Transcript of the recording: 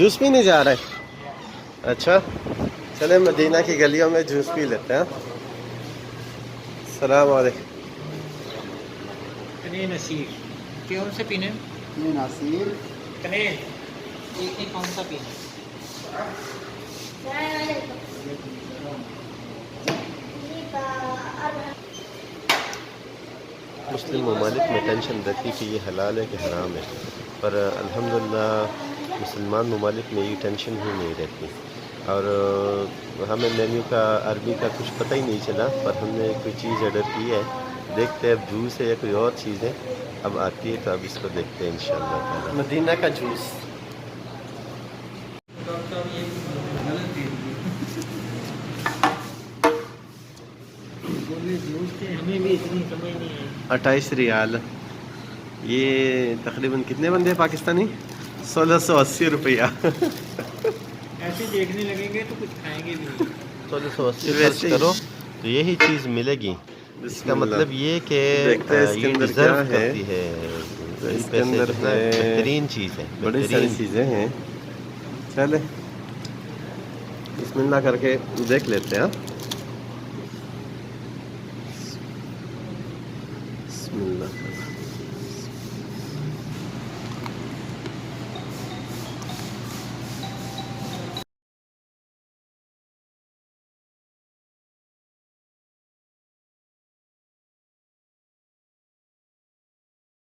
Juice पीने जा रहे हैं? अच्छा, चले मदीना की गलियों में जूस पी लेते हैं। सलाम वालेकुम। कने नसीर कौन से पीने? ये नासिर कने एक कौन सा पीना? मुस्लिम ममालिक में टेंशन रहती कि ये हलाल है कि हराम है, पर अल्हम्दुलिल्लाह मुसलमान ममालिक में ये टेंशन ही नहीं रहती। और हमें मेन्यू का अरबी का कुछ पता ही नहीं चला, पर हमने कोई चीज़ ऑर्डर की है। देखते हैं अब जूस है या कोई और चीज़ है, अब आती है तो अब इसको देखते हैं इंशाअल्लाह ताला। मदीना का जूस। हमें भी इतनी समझ नहीं आई। 28 रियाल। ये तकरीबन कितने बंदे हैं पाकिस्तानी? 1680 रुपया। ऐसे देखने लगेंगे तो कुछ खाएंगे भी नहीं। 1680 खर्च करो तो यही चीज़ मिलेगी। इसका मतलब ये कि ये डिज़र्व करती है। इसके अंदर बेहतरीन चीज़ है, बड़ी सारी चीज़ें हैं। चले बिस्मिल्लाह करके देख लेते हैं। बिस्मिल्लाह।